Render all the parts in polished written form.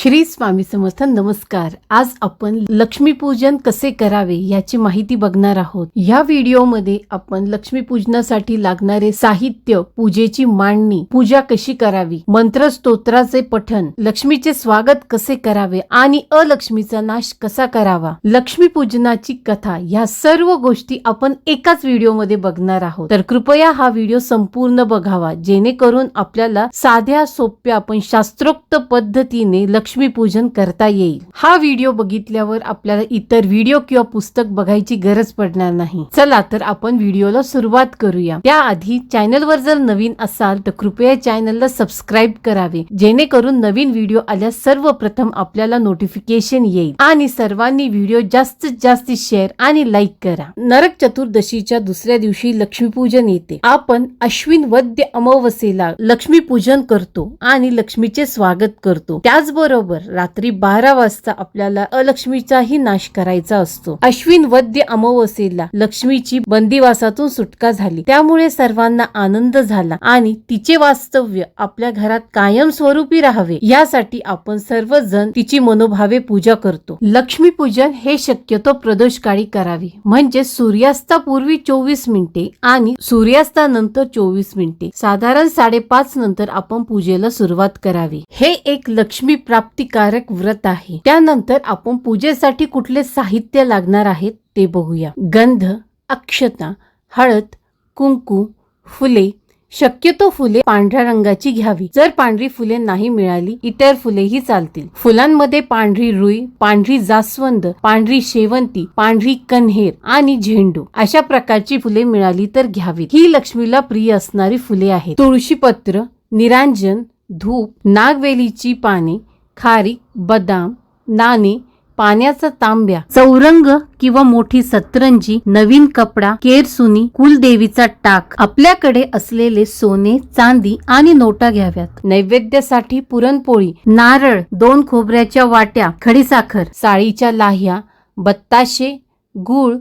श्री स्वामी समर्थ. नमस्कार. आज आपण लक्ष्मीपूजन कसे करावे याची माहिती बघणार आहोत. या व्हिडिओमध्ये आपण लक्ष्मीपूजनासाठी लागणारे साहित्य, पूजेची मांडणी, पूजा कशी करावी, मंत्र स्तोत्राचे पठण, लक्ष्मीचे स्वागत कसे करावे आणि अलक्ष्मीचा नाश कसा करावा, लक्ष्मीपूजनाची कथा, या सर्व गोष्टी आपण एकाच व्हिडिओमध्ये बघणार आहोत. तर कृपया हा व्हिडिओ संपूर्ण बघावा, जेणेकरून आपल्याला साध्या सोप्या पण शास्त्रोक्त पद्धतीने लक्ष्मीपूजन करता येईल. हा व्हिडिओ बघितल्यावर आपल्याला इतर व्हिडिओ किंवा पुस्तक बघायची गरज पडणार नाही. चला तर आपण व्हिडिओला सुरुवात करूया. त्याआधी चॅनलवर जर नवीन असाल तर कृपया चॅनलला सबस्क्राईब करावे, जेणेकरून नवीन व्हिडिओ आल्यास सर्वप्रथम आपल्याला नोटिफिकेशन येईल. आणि सर्वांनी व्हिडिओ जास्तीत जास्त शेअर आणि लाईक करा. नरक चतुर्दशीच्या दुसऱ्या दिवशी लक्ष्मीपूजन येते. आपण अश्विन वद्य अमावस्येला लक्ष्मीपूजन करतो आणि लक्ष्मीचे स्वागत करतो. त्याचबरोबर रात्री 12 वाजता आपल्याला अलक्ष्मीचाही नाश करायचा असतो. अश्विन वद्य अमावस्येला लक्ष्मीची बंदिवासातून सुटका झाली, त्यामुळे सर्वांना आनंद झाला आणि तिचे वास्तव्य आपल्या घरात कायमस्वरूपी राहावे यासाठी आपण सर्वजण तिची मनोभावे पूजा करतो. लक्ष्मीपूजन हे शक्यतो प्रदोषकाळी करावे, म्हणजे सूर्यास्तापूर्वी 24 मिनिटे आणि सूर्यास्तानंतर 24 मिनिटे, साधारण 5:30 नंतर आपण पूजेला सुरुवात करावी. हे एक लक्ष्मी प्राप्तिकारक व्रत आहे. त्यानंतर आपण पूजेसाठी कुठले साहित्य लागणार आहेत ते बघूया. गंध, अक्षता, हळद, कुंकू, फुले. शक्यतो फुले पांढऱ्या रंगाची घ्यावी. जर पांढरी फुले नाही मिळाली इतर फुलेही चालतील. फुलांमध्ये पांढरी रुई, पांढरी जास्वंद, पांढरी शेवंती, पांढरी कन्हेर आणि झेंडू अशा प्रकारची फुले मिळाली तर घ्यावीत. ही लक्ष्मीला प्रिय असणारी फुले आहेत. तुळशीपत्र, निरांजन, धूप, नागवेलीची पाने, खारीक, बदाम, नाणे, पाण्याचा तांब्या, चौरंग किंवा मोठी सतरंजी, नवीन कपडा, केरसुनी, कुलदेवीचा टाक, आपल्याकडे असलेले सोने, चांदी आणि नोटा घ्याव्यात. नैवेद्यासाठी पुरणपोळी, नारळ, 2 खोबऱ्याच्या वाट्या, खडीसाखर, साळीच्या लाह्या, बत्ताशे, गूळ,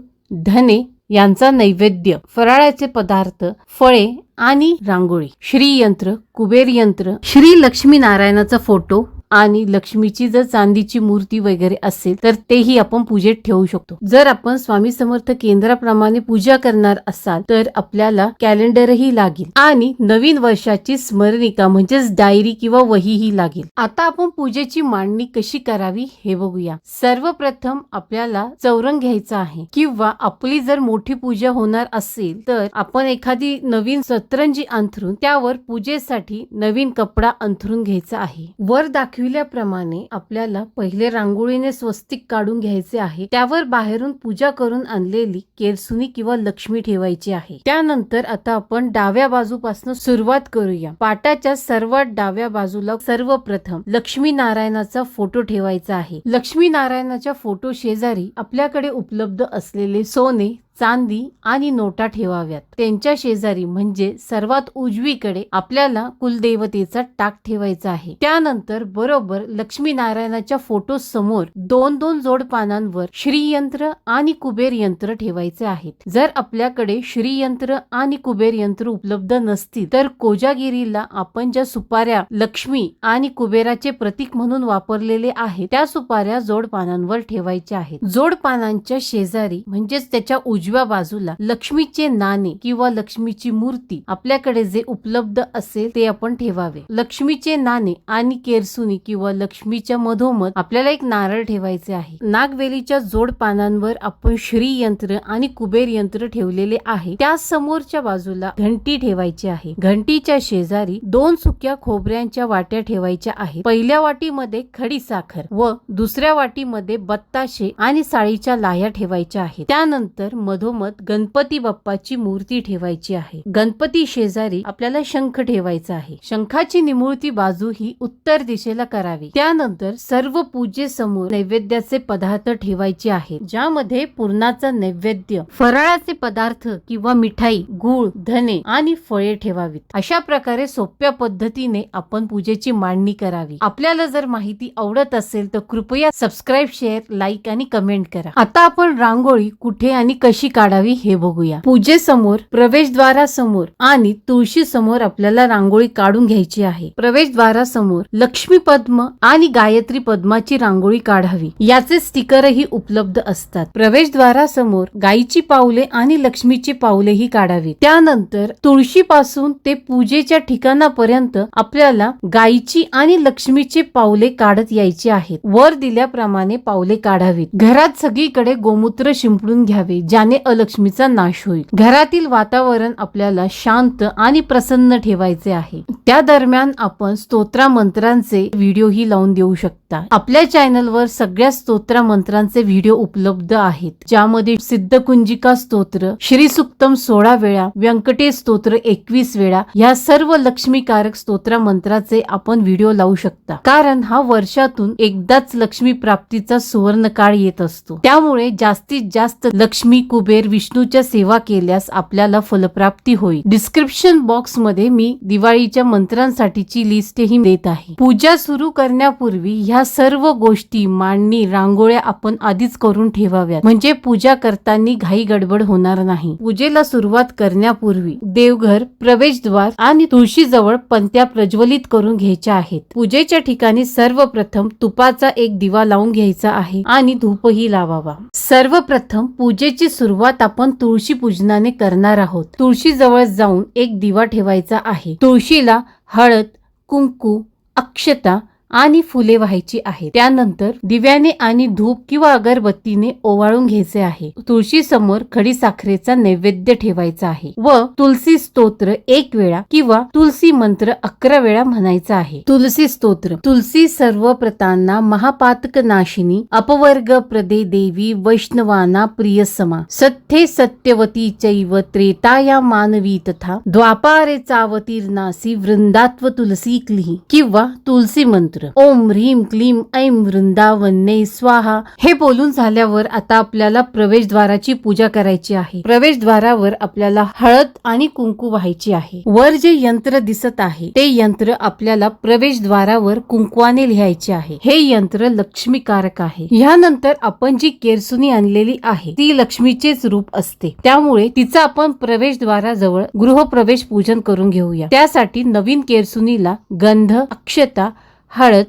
धने यांचा नैवेद्य, फराळाचे पदार्थ, फळे आणि रांगोळी. श्रीयंत्र, कुबेर यंत्र, श्री लक्ष्मी नारायणाचा फोटो आणि लक्ष्मीची जर चांदीची मूर्ती वगैरे असेल तर तेही आपण पूजेत ठेवू शकतो. जर आपण स्वामी समर्थ केंद्राप्रमाणे पूजा करणार असाल तर आपल्याला कॅलेंडरही लागेल आणि नवीन वर्षाची स्मरणिका म्हणजेच डायरी किंवा वहीही लागेल. आता आपण पूजेची मांडणी कशी करावी हे बघूया. सर्वप्रथम आपल्याला चौरंग घ्यायचा आहे, किंवा आपली जर मोठी पूजा होणार असेल तर आपण एखादी नवीन सतरंजी अंथरून त्यावर पूजेसाठी नवीन कपडा अंथरून घ्यायचा आहे. वर दाखविल्याप्रमाणे आपल्याला पहिले रांगोळीने स्वस्तिक काढून घ्यायचे आहे. त्यावर बाहेरून पूजा करून आणलेली केरसुनी किंवा लक्ष्मी ठेवायची आहे. त्यानंतर आता आपण डाव्या बाजूपासून सुरुवात करूया. पाटाच्या सर्वात डाव्या बाजूला सर्वप्रथम लक्ष्मी नारायणाचा फोटो ठेवायचा आहे. लक्ष्मी नारायणाच्या फोटो शेजारी आपल्याकडे उपलब्ध असलेले सोने, चांदी आणि नोटा ठेवाव्यात. त्यांच्या शेजारी म्हणजे सर्वात उजवीकडे आपल्याला कुलदेवतेचा टाक ठेवायचा आहे. त्यानंतर बरोबर लक्ष्मी नारायणाच्या फोटो समोर 2-2 जोड पानांवर श्रीयंत्र आणि कुबेर यंत्र ठेवायचे आहेत. जर आपल्याकडे श्रीयंत्र आणि कुबेर यंत्र उपलब्ध नसतील तर कोजागिरीला आपण ज्या सुपाऱ्या लक्ष्मी आणि कुबेराचे प्रतीक म्हणून वापरलेले आहेत त्या सुपाऱ्या जोड पानांवर ठेवायच्या आहेत. जोड पानांच्या शेजारी म्हणजेच त्याच्या उजव्या बाजूला लक्ष्मीचे नाणे किंवा लक्ष्मीची मूर्ती आपल्याकडे जे उपलब्ध असेल ते आपण ठेवावे. लक्ष्मीचे नाणे आणि केरसुनी किंवा लक्ष्मीच्या मधोमध आपल्याला एक नारळ ठेवायचे आहे. नागवेलीच्या जोड पानांवर आपण श्रीयंत्र आणि कुबेर यंत्र ठेवलेले आहे. त्या समोरच्या बाजूला घंटी ठेवायची आहे. घंटीच्या शेजारी 2 सुक्या खोबऱ्यांच्या वाट्या ठेवायच्या आहेत. पहिल्या वाटीमध्ये खडीसाखर व दुसऱ्या वाटीमध्ये बत्ताशे आणि साळीच्या लाह्या ठेवायच्या आहेत. त्यानंतर मधोमध गणपती बाप्पाची मूर्ती ठेवायची आहे. गणपती शेजारी आपल्याला शंख ठेवायचा आहे. शंखाची निमुळती बाजू ही उत्तर दिशेला करावी. त्यानंतर सर्व पूजेसमोर नैवेद्याचे पदार्थ ठेवायचे आहेत, ज्यामध्ये पुरणाचा नैवेद्य, फराळाचे पदार्थ किंवा मिठाई, गूळ, धने आणि फळे ठेवावीत. अशा प्रकारे सोप्या पद्धतीने आपण पूजेची मांडणी करावी. आपल्याला जर माहिती आवडत असेल तर कृपया सबस्क्राईब, शेअर, लाईक आणि कमेंट करा. आता आपण रांगोळी कुठे आणि कशी कशी काढावी हे बघूया. पूजेसमोर, प्रवेशद्वारासमोर आणि तुळशी समोर आपल्याला रांगोळी काढून घ्यायची आहे. प्रवेशद्वारासमोर लक्ष्मी पद्म आणि गायत्री पद्माची रांगोळी काढावी. याचे स्टिकरही उपलब्ध असतात. प्रवेशद्वारासमोर गायीची पावले आणि लक्ष्मीची पावलेही काढावी. त्यानंतर तुळशी पासून ते पूजेच्या ठिकाणापर्यंत आपल्याला गायीची आणि लक्ष्मीची पावले काढत यायची आहेत. वर दिल्याप्रमाणे पावले काढावीत. घरात सगळीकडे गोमूत्र शिंपडून घ्यावे, ज्याने अलक्ष्मीचा नाश होईल. घरातील वातावरण आपल्याला शांत आणि प्रसन्न ठेवायचे आहे. त्या दरम्यान आपण स्तोत्र मंत्रांचे व्हिडिओही लावून देऊ शकता. आपल्या चॅनलवर सगळ्या स्तोत्र मंत्रांचे व्हिडिओ उपलब्ध आहेत, ज्यामध्ये सिद्धकुंजिका स्तोत्र, श्री सुक्तम 16 वेळा, व्यंकटेश स्तोत्र 21 वेळा, या सर्व लक्ष्मीकारक स्तोत्र मंत्राचे आपण व्हिडिओ लावू शकता. कारण हा वर्षातून एकदाच लक्ष्मी प्राप्तीचा सुवर्ण काळ येत असतो. त्यामुळे जास्तीत जास्त लक्ष्मी, कुबेर, विष्णूच्या सेवा केल्यास आपल्याला फलप्राप्ती होईल. डिस्क्रिप्शन बॉक्स मध्ये मी दिवाळीच्या मंत्रांसाठीची लिस्टही देत आहे. पूजा सुरू करण्यापूर्वी ह्या सर्व गोष्टी, मांडणी, रांगोळ्या आपण आधीच करून ठेवाव्यात, म्हणजे पूजा करताना घाई गडबड होणार नाही. पूजेला सुरुवात करण्यापूर्वी देवघर, प्रवेशद्वार आणि तुळशीजवळ पंत्या प्रज्वलित करून घ्यायच्या आहेत. पूजेच्या ठिकाणी सर्वप्रथम तुपाचा एक दिवा लावून घ्यायचा आहे आणि धूपही लावावा. सर्वप्रथम पूजेची सुरुवात आपण तुळशी पूजनाने करणार आहोत. तुळशीजवळ जाऊन एक दिवा ठेवायचा आहे. तुळशीला हळद, कुंकू, अक्षता आणि फुले व्हायची आहेत. त्यानंतर दिव्याने आणि धूप किंवा अगरबत्तीने ओवाळून घ्यायचे आहे. तुळशी समोर खडी साखरेचा नैवेद्य ठेवायचा आहे व तुलसी स्तोत्र 1 वेळा किंवा तुलसी मंत्र 11 वेळा म्हणायचा आहे. तुलसी स्तोत्र. तुलसी सर्व प्रतांना महापातक नाशिनी, अपवर्ग प्रदे देवी, वैष्णवाना प्रिय समा, सत्ये सत्यवती चैव, त्रेताया मानवी तथा द्वापारे चावतीर्नासी, वृंदात्व तुलसी क्लिही किंवा तुलसी मंत्र ओम ह्रीम क्लीम ऐं वृंदावने स्वाहा हे बोलून झाल्यावर आता आपल्याला प्रवेशद्वाराची पूजा करायची आहे. प्रवेशद्वारावर आपल्याला हळद आणि कुंकू व्हायची आहे. वर जे यंत्र दिसत आहे ते यंत्र आपल्याला प्रवेशद्वारावर कुंकवाने लिहायचे आहे. हे यंत्र लक्ष्मीकारक आहे. यानंतर आपण जी केरसुनी आणलेली आहे ती लक्ष्मीचेच रूप असते, त्यामुळे तिचा आपण प्रवेशद्वाराजवळ गृहप्रवेश पूजन करून घेऊया. त्यासाठी नवीन केरसुनीला गंध, अक्षता, हळद,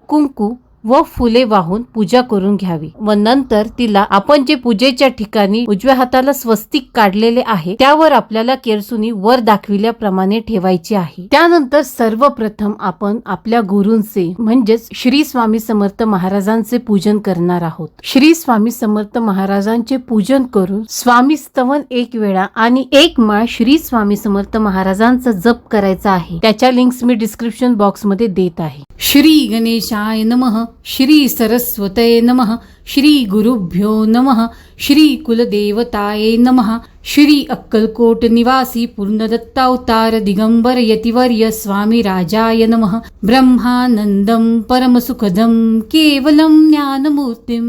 कुंकू व फुले वाहून पूजा करून घ्यावी व नंतर तिला आपण जे पूजेच्या ठिकाणी उजव्या हाताला स्वस्तिक काढलेले आहे त्यावर आपल्याला केरसुनी वर दाखविल्याप्रमाणे ठेवायची आहे. त्यानंतर सर्वप्रथम आपण आपल्या गुरूंचे म्हणजेच श्री स्वामी समर्थ महाराजांचे पूजन करणार आहोत. श्री स्वामी समर्थ महाराजांचे पूजन करून स्वामी स्तवन 1 वेळा आणि 1 माळ श्री स्वामी समर्थ महाराजांचा जप करायचा आहे. त्याच्या लिंक्स मी डिस्क्रिप्शन बॉक्स मध्ये देत आहे. श्री गणेशाय नमः, श्री सरस्वतये नमः, श्री गुरुभ्यो नमः, श्री कुलदेवताये नमः, श्री अक्कलकोट निवासी पूर्णदत्तावतार दिगंबर यतिवर्य स्वामी राजाय नमः. ब्रह्मानंदं परमसुखदं केवलं ज्ञानमूर्तिं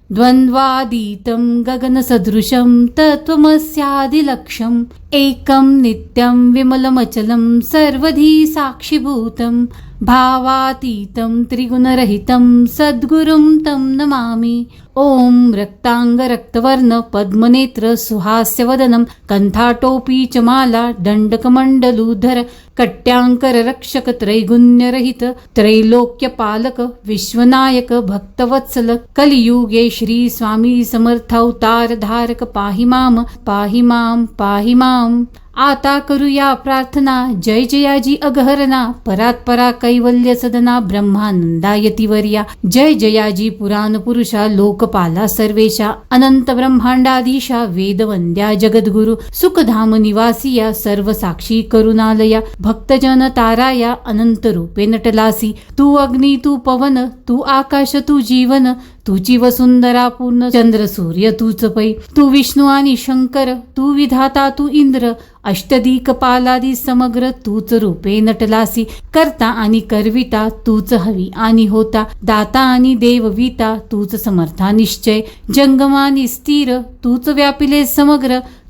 द्वंद्वातीतं गगनसदृशं तत्त्वमस्यादिलक्ष्यम् एकं नित्यं विमलमचलं सर्वधी साक्षिभूतं भावातीतं त्रिगुणरहितं सद्गुरुं तं नमामि. ओम रक्तांग रक्तवर्ण पद्मनेत्र सुहास्यवदनं कंठाटोपी च माला दंडकमंडलूधर कट्यांकर रक्षक त्रैगुण्यरहित त्रैलोक्यपालक विश्वनायक भक्तवत्सल कलियुगे श्री स्वामी समर्थावतार धारक पाहि माम पाहि माम पाहि माम. आता करूया प्रार्थना. जय जयाजी अगहरणा परात्परा कैवल्य सदना ब्रह्मानंदायतिवर्या. जय जयाजी पुराण पुरुषा लोकपाला सर्वेशा अनंत ब्रह्मांडाधीशा वेदवंद्या जगद्गुरु सुखधाम निवासिया सर्व साक्षी करुणालया भक्तजन ताराया अनंत रूपे नटलासी. तू अग्नी तू पवन तू आकाश तू जीवन तुझी वसुंधरा पूर्ण चंद्र सूर्य तूच पै. तू विष्णू आणि शंकर तू विधाता तू इंद्र अष्टदिक पालादी समग्र तूच रूपे नटलासी. करता आणि करविता तूच हवी आणि होता दाता आणि देवविता तूच समर्था निश्चय. जंगमानी स्थिर तूच व्यापिले समग्र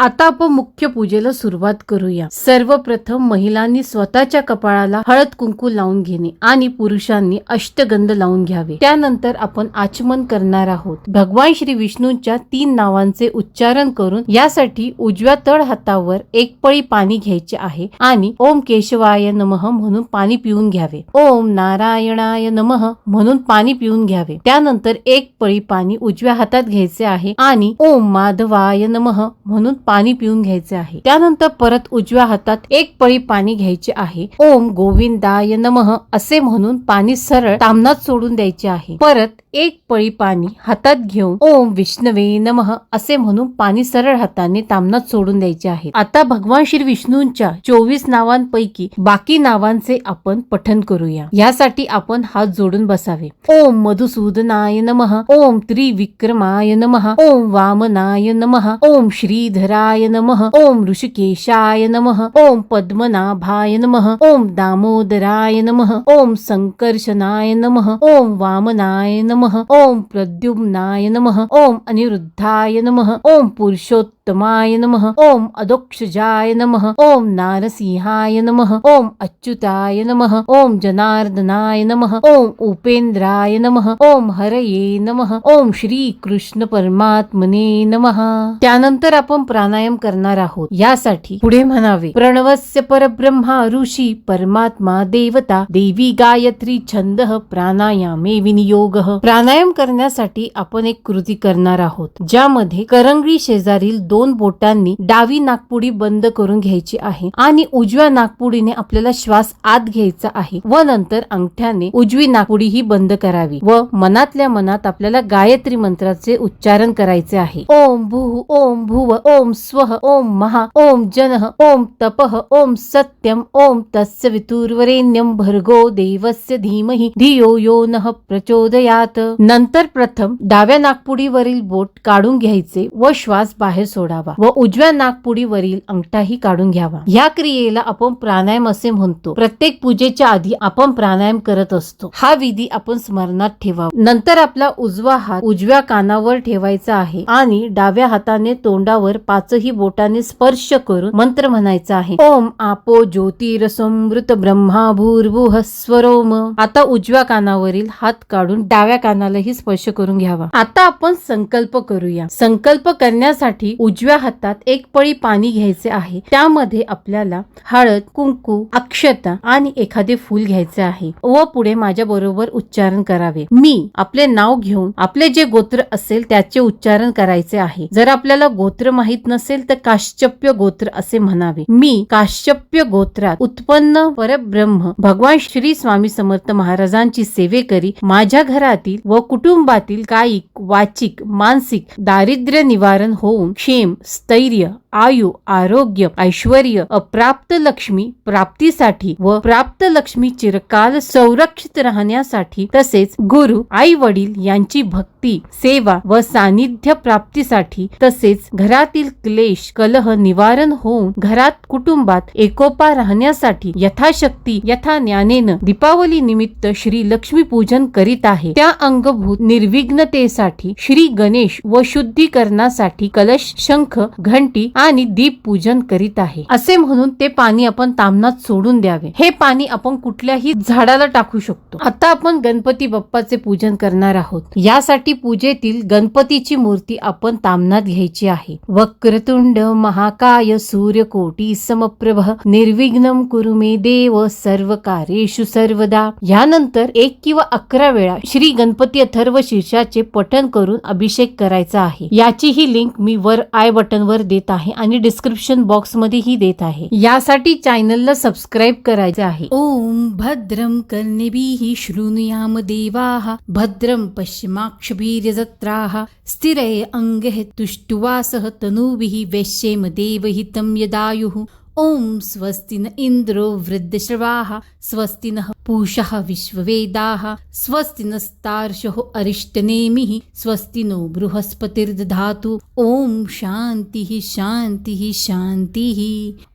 आता आपण मुख्य पूजेला सुरुवात करूया. सर्वप्रथम महिलांनी स्वतःच्या कपाळाला हळद कुंकू लावून घेणे आणि पुरुषांनी अष्टगंध लावून घ्यावे. त्यानंतर आपण आचमन करणार आहोत. भगवान श्री विष्णूंच्या 3 नावांचे उच्चारण करून यासाठी उजव्या तळ हातावर 1 पळी पाणी घ्यायचे आहे आणि ओम केशवाय नमः म्हणून पाणी पिऊन घ्यावे. ओम नारायणाय नमः म्हणून पाणी पिऊन घ्यावे. त्यानंतर 1 पळी पाणी उजव्या हातात घ्यायचे आहे आणि ओम माधवाय नमः म्हणून पाणी पिऊन घ्यायचे आहे. त्यानंतर परत उजव्या हातात 1 पळी पाणी घ्यायचे आहे. ओम गोविंदाय नमः असे म्हणून पाणी सरळ ताम्हणात सोडून द्यायचे आहे. परत 1 पळी पाणी हातात घेऊन ओम विष्णवे नमः असे म्हणून पाणी सरळ हाताने ताम्हणात सोडून द्यायचे आहे. आता भगवान श्री विष्णूंच्या 24 नावांपैकी बाकी नावांचे आपण पठण करूया. यासाठी आपण हात जोडून बसावे. ओम मधुसूदनाय नमः. ओम त्रिविक्रमाय नमः. ओम वामनाय नमः. ओम श्रीधराय नमः. ओम ऋषिकेशाय नमः. ओम पद्मनाभाय नमः. ओम दामोदराय नमः. ओम संकर्षणाय नमः. ओम वामनाय नमः. ओम प्रद्युम्नाय नमः. ओम अनिरुद्धाय नमः. ओम पुरुषोत्तमाय नमः. ओम अदोक्षजाय नमः. ओम नारसिंहाय नमः. ओम अच्युताय नमः. ओम जनार्दनाय नमः. ओम उपेंद्राय नमः. ओम हरये नमः. ओम श्री कृष्ण परमात्मने नमः. त्यानंतर आपण प्राणायाम करणार आहोत. यासाठी पुढे म्हणावे. प्रणवस्य परब्रह्मा ऋषी परमात्मा देवता देवी गायत्री छंदः प्राणायामे विनियोगः. प्राणायाम करण्यासाठी आपण एक कृती करणार आहोत, ज्यामध्ये करंगळी शेजारील 2 बोटांनी डावी नाकपुडी बंद करून घ्यायची आहे आणि उजव्या नाकपुडीने आपल्याला श्वास आत घ्यायचा आहे व नंतर अंगठ्याने उजवी नाकपुडी ही बंद करावी व मनातल्या मनात आपल्याला गायत्री मंत्राचे उच्चारण करायचे आहे. ओम भूः ओम भुव ओम स्वः ओम महा ओम जनः ओम तपः ओम सत्यम ओम तस्य वितुर्वरेण्यं भर्गो देवस्य धीमहि धियो यो नः प्रचोदयात. नंतर प्रथम डाव्या नाकपुडीवरील बोट काढून घ्यायचे व श्वास बाहेर सोडावा व उजव्या नाकपुडीवरील अंगठाही काढून घ्यावा. या क्रियेला आपण प्राणायाम असे म्हणतो. प्रत्येक पूजेच्या आधी आपण प्राणायाम करत असतो. हा विधी आपण स्मरणात ठेवावा. नंतर आपला उजवा हात उजव्या कानावर ठेवायचा आहे आणि डाव्या हाताने तोंडावर 5ही बोटाने स्पर्श करून मंत्र म्हणायचा आहे. ओम आपो ज्योतिरसमृत ब्रह्मा भूर्भुवः स्वरोम. आता उजव्या कानावरील हात काढून डाव्या कानालाही स्पर्श करून घ्यावा. आता आपण संकल्प करूया. संकल्प करण्यासाठी उजव्या हातात 1 पळी पाणी घ्यायचे आहे. त्यामध्ये आपल्याला हळद कुंकू अक्षता आणि एखादे फूल घ्यायचे आहे व पुढे माझ्या बरोबर उच्चारण करावे. मी आपले नाव घेऊन आपले जे गोत्र असेल त्याचे उच्चारण करायचे आहे. जर आपल्याला गोत्र माहित नसेल तर काश्यप्य गोत्र असे म्हणावे. मी काश्यप्य गोत्रात उत्पन्न परब्रह्म भगवान श्री स्वामी समर्थ महाराजांची सेवेकरी माझ्या घरातील व कुटुंबातील कायिक वाचिक मानसिक दारिद्र्य निवारण होऊन क्षेम स्थैर्य आयु आरोग्य ऐश्वर्य अप्राप्त लक्ष्मी प्राप्तीसाठी व प्राप्त लक्ष्मी चिरकाल संरक्षित राहण्यासाठी तसेच गुरु आई वडील यांची भक्ती सेवा व सानिध्य प्राप्तीसाठी तसेच घरातील क्लेश कलह निवारण होऊन घरात कुटुंबात एकोपा राहण्यासाठी यथाशक्ती यथा ज्ञानेन दीपावली निमित्त श्री लक्ष्मी पूजन करीत आहे. त्या अंगभूत निर्विघ्नतेसाठी श्री गणेश व शुद्धीकरणासाठी कलश शंख घंटी आणि दीप पूजन करीत आहे असे म्हणून ते पाणी आपण ताम्हणात सोडून द्यावे. हे पाणी आपण कुठल्याही झाडाला टाकू शकतो. आता आपण गणपती बाप्पाचे पूजन करणार आहोत. यासाठी पूजेतील गणपतीची मूर्ती आपण ताम्हणात घ्यायची आहे. वक्रतुंड महाकाय सूर्यकोटी समप्रभ निर्विघ्नं कुरु मे देव सर्व कार्येषु सर्वदा. यानंतर 1 किंवा 11 वेळा श्री गणपती अथर्व शीर्षाचे पठण करून अभिषेक करायचा आहे. याची ही लिंक मी वर आय बटन वर देत आहे आणि डिस्क्रिप्शन बॉक्स मध्ये ही देत आहे. यासाठी चॅनलला सबस्क्राईब करायचे आहे. ओम भद्रं कर्णेभिः शृणुयाम देवाः भद्रं पश्चिमाक्षभिर्यजत्राः स्थिरै अंगैः तुष्टुवासः तनूभिः वैश्येम देवहितं यदायुः. ओम स्वस्ति न इंद्रो वृद्धश्रवाः स्वस्ति नः पूषः विश्ववेदाः स्वस्ति नस्तार्क्ष्यो अरिष्टनेमिः स्वस्ति नो बृहस्पतिर्दधातु। ओम शान्तिः शान्तिः शान्तिः।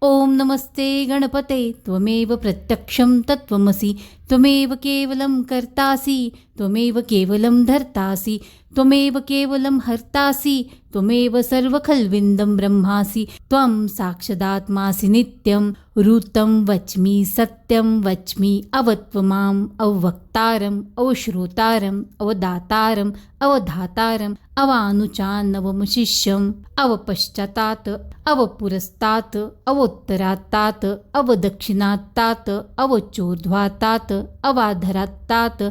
ओम नमस्ते गणपते त्वमेव प्रत्यक्षं तत्त्वमसि त्वमेव केवलं कर्तासि त्वमेव केवलं धर्तासि त्वमेव केवलं हर्तासि त्वमेव सर्वखल्विन्दं ब्रह्मासि त्वं साक्षादात्मासि नित्यं ऋतं वच्मि सत्यं वच्मि अवत्वमाम् अवक्तारम् अवश्रोतारम् अवदातारम् अवधातारम् अवानुचान्नवमशिष्यम् अवपश्चातात् अवपुरस्तात् अवोत्तरात्तात् अवदक्षिणात्तात् अवचोर्ध्वात्तात् अवाधरात्तात्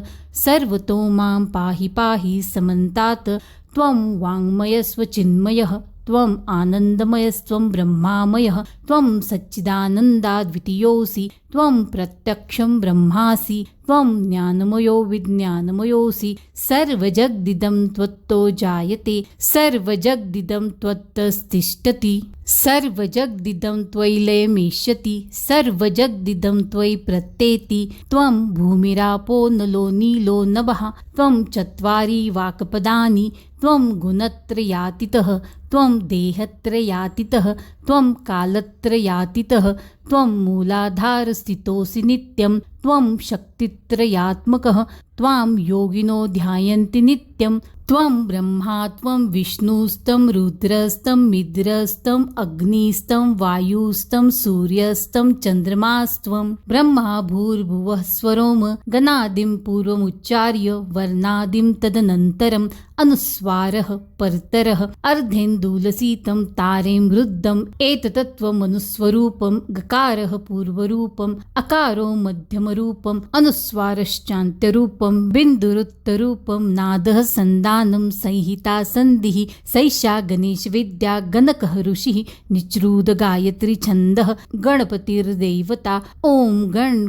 सर्वतो मां पाहि पाहि समन्तात् त्वं वाङ्मयस्वचिन्मयः त्वम् आनन्दमयस्त्वं ब्रह्मामयः त्वं सच्चिदानन्दाद्वितीयोऽसि त्वं प्रत्यक्षं ब्रह्मासि त्वं ज्ञानमयो विज्ञानमयोऽसि सर्वजगदिदं त्वत्तो जायते सर्वजगदिदं त्वत्तस्तिष्ठति सर्वजगदिदं त्वयि लयमेष्यति सर्वजगदिदं त्वयि प्रत्येति त्वं भूमिरापो नलो नीलो नभः त्वं चत्वारि वाक्पदानि त्वं गुणत्रयातीतः त्वं देहत्रयातीतः त्वं कालत्रयातीतः त्वं मूलाधारस्थितोऽसि नित्यं त्वं शक्तित्रयात्मकः त्वां योगिनो ध्यायन्ति नित्यं त्वं ब्रह्मा त्वं विष्णुस्तं रुद्रस्तं मिद्रस्तं अग्निस्तं वायुस्तं सूर्यस्तं चन्द्रमास्त्वं ब्रह्मा भूर्भुवः स्वरोम गणादिं पूर्वमुच्चार्य वर्णादिं तदनन्तरम् अनुस्वारः परतरः अर्धेन्दुलसितं तारें रुद्धम् एतत्त्वमनुस्वरूपं गकारः पूर्वरूपम् अकारो मध्यमरूपम् अनुस्वारश्चान्त्यरूपं बिन्दुरुत्तरूपं नादः सन्दानं संहिता सन्धिः सैषा गणेशविद्या गणकः ऋषिः निच्रुत गायत्री छन्दः गणपतिर्देवता ॐ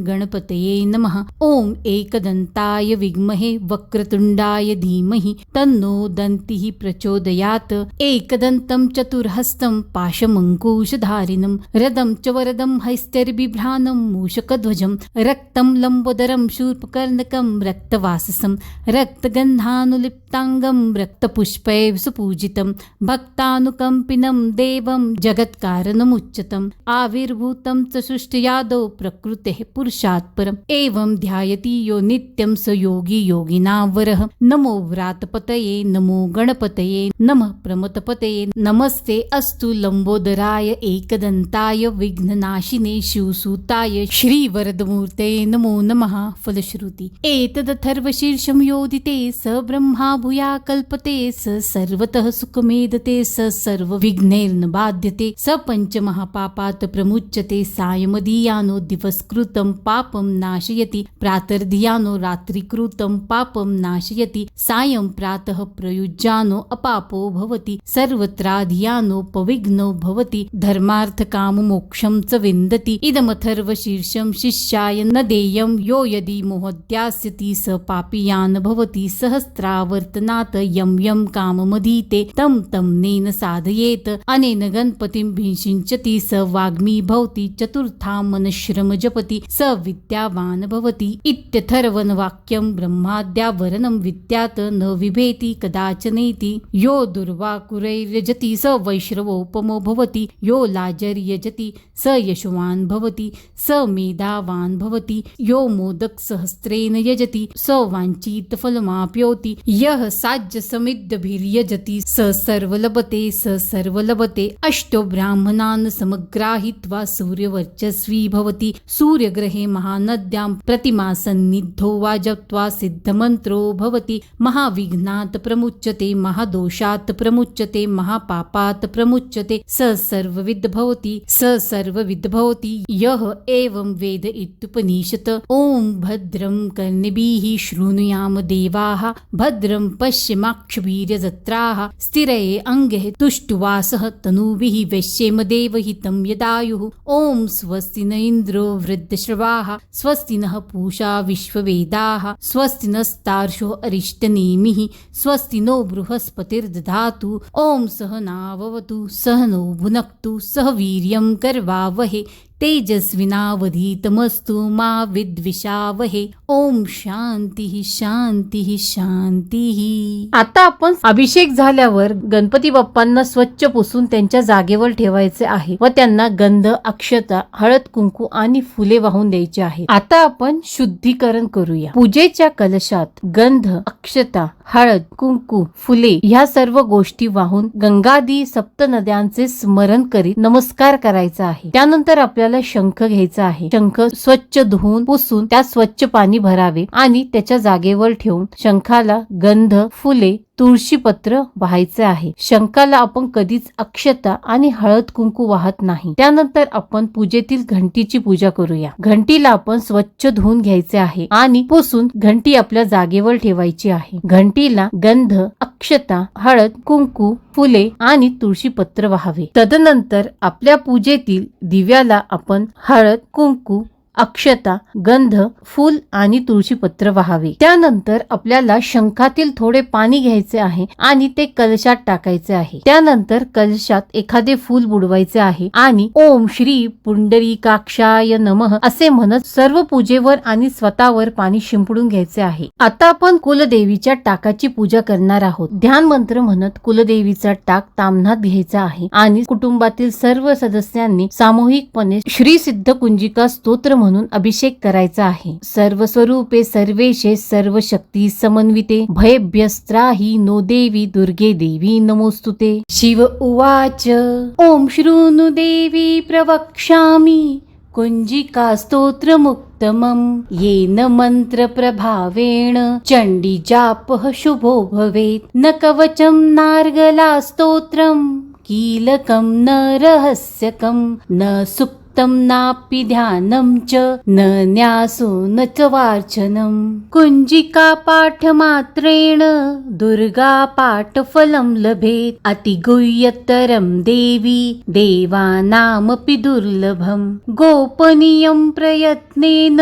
गणपतये नमः ॐ एकदन्ताय विद्महे वक्रतुण्डाय धीमहि तन्नो दन्तिः प्रचोदयात् एकदन्तं चतुर्हस्तं पाशमङ्कुशधारिणं रदं च वरदं हैस्तैर्बिभ्राणं मूषकध्वजं रक्तं लम्बोदरं शूर्पकर्णकं रक्तवाससं रक्तगन्धानुलिप्ताङ्गं रक्तपुष्पैः सुपूजितं भक्तानुकम्पिनं देवं जगत्कारणमुच्यतम् आविर्भूतं च सृष्टियादौ प्रकृतेः पुरुषात् परम् एवं ध्यायति यो नित्यं स योगी योगिनावरः नमो व्रातपतये नमो गणपतये नमः प्रमथपतये नमस्ते अस्तु लम्बोदराय एकदन्ताय विघ्ननाशिने शिवसुताय श्रीवरदमूर्ते नमो नमः। फलश्रुति एतदथर्वशीर्षं योदिते स ब्रह्मा भूया कल्पते स सर्वतः सुखमेदते स सर्वविघ्नैर्न बाध्यते स पञ्चमहापापात् प्रमुच्यते सायमदीयानो दिवसकृतं पापं नाशयति प्रातर्धियानो रात्रिकृतं पापं नाशयति सायं प्रातः प्रयुज्यानो अपापो भवति सर्वत्राधियानोपविघ्नो भवति धर्मार्थकाममोक्षं च विन्दति इदमथर्वशीर्षं शिष्याय न देयं यो यदि मोहद्यास्यति स पापीयान् भवति सहस्रावर्तनात् यं यं काममधीते तं तं नेन साधयेत् अनेन गणपतिं भिषिञ्चति स वाग्मी भवति चतुर्थां मनश्रम जपति स विद्यावान् भवति इत्यथर्वणवाक्यं ब्रह्माद्यावरणं विद्यात् न विभेति कदाचनेति यो दुर्वाकुरैर्यजति स वैश्रवोपमो भवति यो लाजर्यजति स यशवान् भवति स मेधावान् भवति यो मोदक सहस्रेण यजति स वाञ्छितफलमाप्नोति यः साज्यसमिद्धभिर्यजति स सर्वलभते अष्टो ब्राह्मणान् समग्राहित्वा सूर्यवर्चस्वी भवति सूर्यग्रहे महानद्यां प्रतिमा सन्निधो वा जप्त्वा सिद्धमन्त्रो भवति महाविघ्नात् प्रमुच्यते महादोषात् प्रमुच्यते महापापात् प्रमुच्यते स सर्वविद् भवति यः एवं वेद इत्युपनिषत् ॐ भद्रं कर्णिभिः शृणुयाम देवाः भद्रं पश्यमाक्षभिर्यजत्राः स्थिरये अङ्गैः तुष्टुवासः तनूभिः वैश्येम देवहितं यदायुः ॐ स्वस्ति न इन्द्रो वृद्धश्रवाः स्वस्ति नः पूषा विश्ववेदाः स्वस्ति नस्तार्क्ष्यो अरिष्टनेमिः स्वस्ति नो बृहस्पतिर्दधातु ॐ सहनाववतु सहनो भुनक्तु सह वीर्यं करवावहे तेजस्विनावधीतमस्तु मा विद्विषावहे. ओम शांती शांती शांती. आता आपण अभिषेक झाल्यावर गणपती बाप्पांना स्वच्छ पुसून त्यांच्या जागेवर ठेवायचे आहे व त्यांना गंध, अक्षता, हळद, कुंकू आणि फुले वाहून द्यायची आहे. आता आपण शुद्धीकरण करूया. पूजेच्या कलशात गंध, अक्षता, हळद, कुंकू, फुले ह्या सर्व गोष्टी वाहून गंगादी सप्त नद्यांचे स्मरण करीत नमस्कार करायचा आहे. त्यानंतर आपल्याला शंख घ्यायचा आहे. शंख स्वच्छ धुवून पुसून त्यात स्वच्छ पाणी भरावे आणि त्याच्या जागेवर ठेवून शंखाला गंध, फुले, तुळशी पत्र वाहायचे आहे. शंखाला आपण कधीच अक्षता आणि हळद कुंकू वाहत नाही. त्यानंतर आपण पूजेतील घंटीची पूजा करूया. घंटीला आपण स्वच्छ धुवून घ्यायचे आहे आणि पुसून घंटी आपल्या जागेवर ठेवायची आहे. घंटीला गंध, अक्षता, हळद, कुंकू, फुले आणि तुळशी पत्र वाहावे. तदनंतर आपल्या पूजेतील दिव्याला आपण हळद, कुंकू, अक्षता, गंध, फूल आणि तुळशी पत्र वाहावे. त्यानंतर आपल्याला शंखातील थोडे पाणी घ्यायचे आहे आणि ते कलशात टाकायचे आहे. त्यानंतर कलशात एखादे फूल बुडवायचे आहे आणि ओम श्री पुंडरीकाक्षाय नमः असे म्हणत सर्व पूजेवर आणि स्वतःवर पाणी शिंपडून घ्यायचे आहे. आता आपण कुलदेवीच्या टाकाची पूजा करणार आहोत. ध्यान मंत्र म्हणत कुलदेवीचा टाक ताम्हणात घ्यायचा आहे आणि कुटुंबातील सर्व सदस्यांनी सामूहिकपणे श्री सिद्ध कुंजिका स्तोत्र म्हणून अभिषेक करायचा आहे. सर्व स्वरूपे सर्वेशे सर्व शक्ती समन्विते भयभ्यस्त्राही नो देवी दुर्गे देवी नमोस्तुते. शिव उवाच ओम शृणु देवी प्रवक्ष्यामि कुंजिका स्तोत्र मुक्तमं येन मंत्र प्रभावेण चंडी जापः शुभो भवेत्. न कवचं नार्गला स्तोत्रं कीलकं न रहस्यकं न सुक्तं नापि ध्यानं च न न्यासो न च वार्चनम्. कुंजिका पाठ मात्रेण दुर्गा पाठ फलं लभेत्. अतिगुह्यतरं देवी देवानामपि दुर्लभम्. गोपनीयं प्रयत्नेन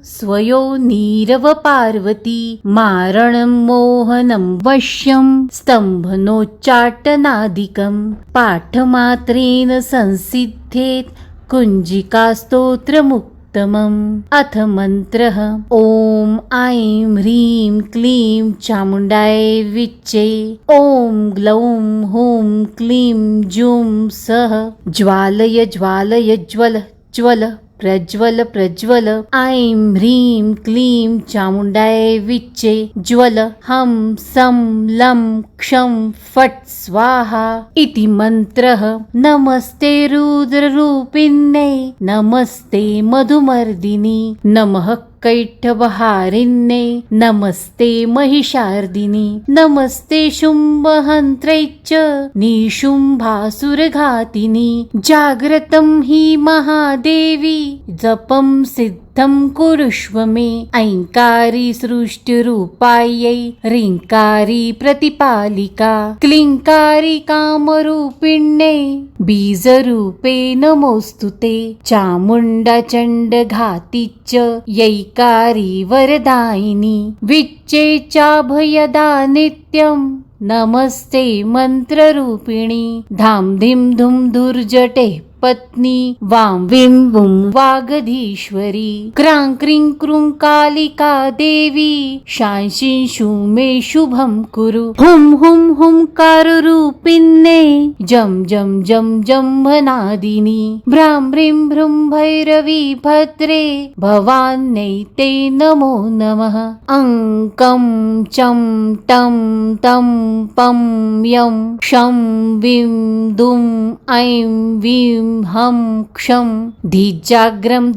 स्वयो नीरव पार्वती मारणं मोहनं वश्यं स्तंभनोच्चाटनादिकं. पाठमात्रेण संसिद्धेत् कुंजिका स्तोत्र मुक्तमम्. अथ मंत्रः ओम ऐं ह्रीं क्लीं चामुण्डाय विच्चे. ओम ग्लौं हूं क्लीं जूं सः. ज्वालय ज्वालय ज्वल ज्वल प्रज्वल प्रज्वल. ऐं ह्रीं क्लीं चामुण्डाय विच्चे. ज्वल हं सं लं क्षं फट् स्वाहा इति मंत्रः. नमस्ते रुद्ररूपिण्यै नमस्ते मधुमर्दिनी नमः कैटभहारिण्ये नमस्ते महिषार्दिनी नमस्ते शुम्भहन्त्रै च निशुम्भासुरघातिनी. जाग्रतं हि महादेवी जपं सिद्धं कुरुष्व मे. ऐंकारी सृष्टिरूपायै ह्रींकारी प्रतिपालिका क्लींकारी कामरूपिण्ये बीजरूपे नमोस्तुते. चामुण्डा चण्डघाती च यैकारी वरदायिनी विच्चे चाभयदा नित्यं नमस्ते मंत्ररूपिणी. धाम धिम धुम दुर्जटे पत्नी वां विं वुं वागधीश्वरी. क्रां क्रीं क्रूं कालिका देवी शांशिंशु मे शुभं कुरु. हुं हुं हुंकाररूपिण्ये जं जं जं जम्भनादिनी. भ्रां ह्रीं भ्रूं भैरवी भद्रे भवान्यै ते नमो नमः. अंकं चं टं तं पं यं क्षं विं दुं ऐं वीं हं क्षं. धीजाग्रं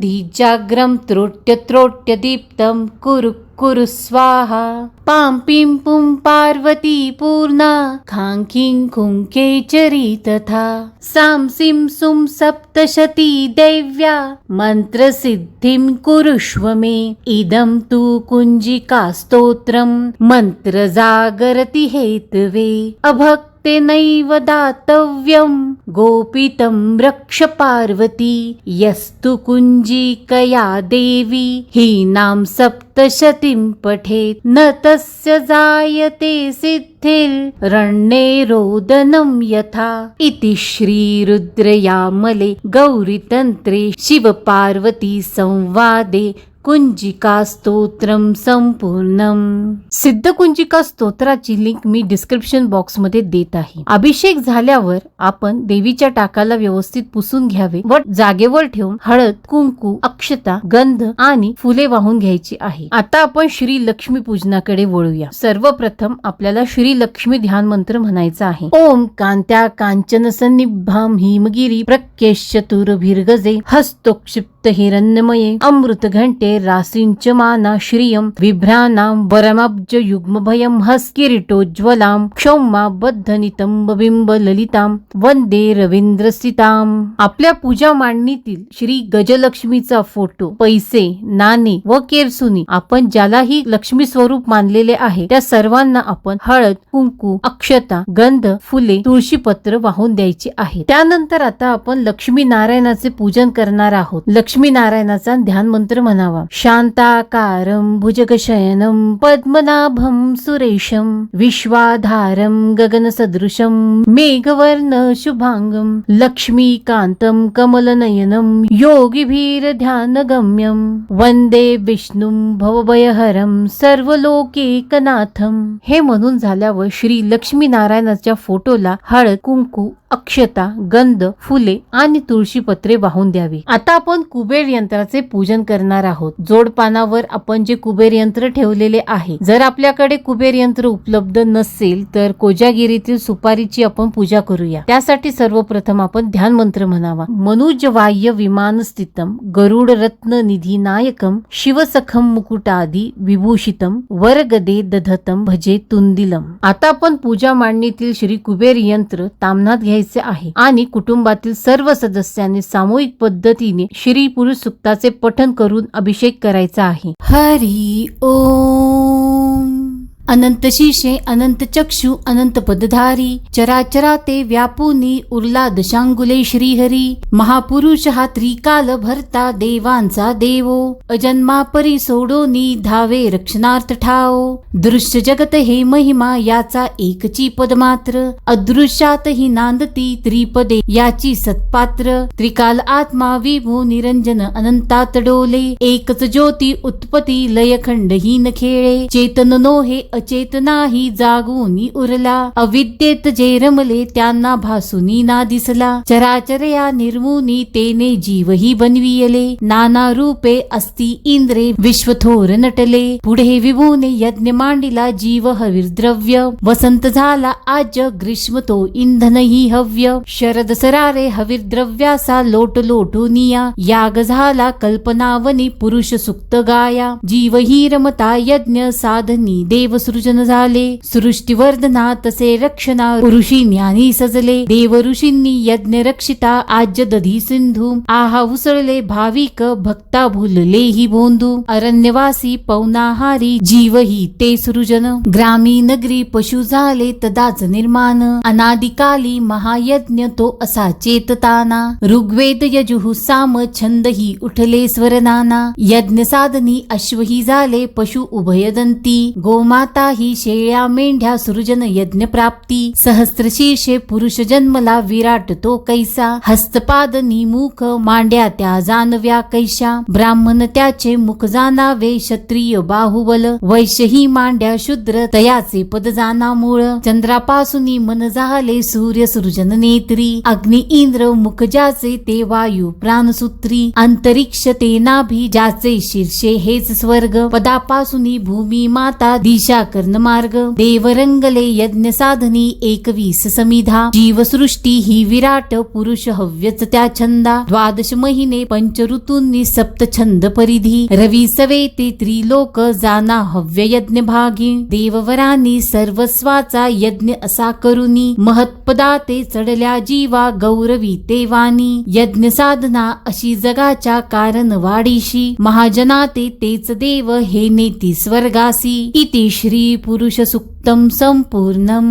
त्रोट्य त्रोट्य दीप्तं कुरु कुरु स्वाहा. पां पीं पुं पार्वती पूर्णा खां खीं खुं केचरी तथा. सां सिं सुं सप्तशती दैव्या मंत्रसिद्धिं कुरुष्व मे. इदं तु कुंजिका स्तोत्रं मंत्र जागरति हेतवे. अभक् भक्तेनैव दातव्यं गोपितं रक्ष पार्वती यस्तु कुञ्जिकया देवी हीनां सप्तशतीं पठेत् न तस्य जायते सिद्धिर्रण्ये रोदनं यथा इति श्रीरुद्रयामले गौरीतन्त्रे शिवपार्वती संवादे कुंजिका स्तोत्रम संपूर्णम. सिद्ध कुंजिका स्तोत्राची लिंक मी डिस्क्रिप्शन बॉक्स मध्ये देत आहे. अभिषेक झाल्यावर आपण देवीच्या टाकाला व्यवस्थित पुसून घ्यावे व जागेवर ठेवून हळद, कुंकू, अक्षता, गंध आणि फुले वाहून घ्यायची आहे. आता आपण श्री लक्ष्मी पूजनाकडे वळूया. सर्वप्रथम आपल्याला श्री लक्ष्मी ध्यान मंत्र म्हणायचा आहे. ओम कांत्या कांचन सन्निभाम हिमगिरी प्रकेशचतुर्भिर्गजे हस्तोक्षिप्त हिरण्यमये अमृत घंटे रासिंच माना श्रियं विभ्रानां वरमब्ज युग्मभयं हस्किरीटोज्ज्वलां क्षौमा बद्धनितंब बिंब ललितां वंदे रवींद्रसितां. आपल्या पूजा मांडणीतील श्री गजलक्ष्मीचा फोटो, पैसे, नाणे व केरसुनी आपण ज्यालाही लक्ष्मी स्वरूप मानलेले आहे त्या सर्वांना आपण हळद, कुंकू, अक्षता, गंध, फुले, तुळशीपत्र वाहून द्यायचे आहे. त्यानंतर आता आपण लक्ष्मी नारायणाचे पूजन करणार आहोत. लक्ष्मी नारायणाचा ध्यान मंत्र म्हणावा. शांताकारं भुजगशयनं पद्मनाभं सुरेशं विश्वाधारं गगनसदृशं मेघवर्ण शुभांगं लक्ष्मीकान्तं कमलनयनं योगिभिर्ध्यानगम्यं वंदे विष्णुं भवभयहरं सर्वलोकैकनाथं. हे म्हणून झाल्यावर श्री लक्ष्मी नारायणाच्या फोटोला हळद, कुंकू, अक्षता, गंध, फुले आणि तुळशीपत्रे वाहून द्यावी. आता आपण कुबेर यंत्राचे पूजन करणार आहोत. जोडपानावर आपण जे कुबेर यंत्र ठेवलेले आहे, जर आपल्याकडे कुबेर यंत्र उपलब्ध नसेल तर कोजागिरीतील सुपारीची आपण पूजा करूया. त्यासाठी सर्वप्रथम आपण ध्यान मंत्र म्हणावा. मनुजवाह्य विमान स्थितम गरुड रत्न निधी नायकम शिवसखम मुकुटादी विभूषितम वरगदे दधतम भजे तुंदिलम. आता आपण पूजा मांडणीतील श्री कुबेर यंत्र तामनात घ्यायचे आहे आणि कुटुंबातील सर्व सदस्यांनी सामूहिक पद्धतीने श्री पुरुष सूक्ताचे पठण करून अभिषेक करायचा आहे. हरी ओम. अनंत शीर्षे अनंत चक्षु अनंत पदधारी चराचरा ते व्यापुनी उरला दशांगुले श्रीहरी. महापुरुष हा त्रिकाल भरता देवांचा देवो अजन्मा परी सोडोनी धावे रक्षणार्थ ठाओ. दृश्य जगत हे महिमा याचा एकची पद मात्र अदृश्यात ही नांदती त्रिपदे याची सत्पात्र. त्रिकाल आत्मा विभू निरंजन अनंतात डोले एकच ज्योती उत्पत्ती लयखंडहीन खेळे. चेतन नो हे अचेतनाही जागूनी उरला अविद्येत जे रमले त्यांना भासुनी ना दिसला. चराचरया निर्मुनी तेने जीवही बनवियले नाना रूपे अस्ति इंद्रे विश्वथोर नटले. पुढे विभूने यज्ञ मांडिला जीव हविर्द्रव्य वसंत झाला आज ग्रीष्म तो इंधनही हव्य. शरद सरारे हविर्द्रव्यासा लोट लोटुनिया याग झाला कल्पनावनी पुरुष सुक्त गाया. जीवही रमता यज्ञ साधनी देव सृजन झाले सृष्टीवर्धना तसे रक्षणा ऋषी ज्ञानी सजले. देव ऋषींनी यज्ञ रक्षिता आज दधी सिंधू आहा उसळले भाविक भक्ता भुलले ही बोंधू. अरण्यवासी पवनाहारी जीवही ते सृजन ग्रामी नगरी पशु झाले तदाच निर्माण. अनादिकाली महायज्ञ तो असा चेतताना ऋग्वेद यजुः साम छंदही उठले स्वरनाना. यज्ञ साधनी अश्वही झाले पशु उभयदंती गोमाता ही शेळ्या मेंढ्या सृजन यज्ञ प्राप्ती. सहस्त्र शीर्षे पुरुष जन्मला विराट तो कैसा हस्तपाद निमुख मांड्या त्या जानव्या कैशा. ब्राह्मण त्याचे मुख जाणावे क्षत्रिय बाहुबल वैश्य ही मांड्या शूद्र तयाचे पद जाना मूळ. चंद्रापासून मन झाले सूर्य सृजन नेत्री अग्नि इंद्र मुख ज्याचे ते वायू प्राणसूत्री. अंतरिक्ष ते नाभी ज्याचे शीर्षे हेच स्वर्ग पदापासून भूमी माता दिशा कर्ण मार्ग. देव रंगले यज्ञ साधनी 21 समिधा जीवसृष्टी ही विराट पुरुष हव्यच त्या छंदा. द्वादश महिने पंच ऋतूंनी सप्त छंद परिधी रवी सवेते त्रिलोक जाना हव्य यज्ञ भागी. देववरांनी सर्वस्वाचा यज्ञ असा करुनी महत्पदा ते चढल्या जीवा गौरवी ते वाणी. यज्ञ साधना अशी जगाच्या कारण वाढीशी महाजना ते तेच देव हे नेती स्वर्गासी. इति श्री श्री पुरुष सुक्तम संपूर्णम.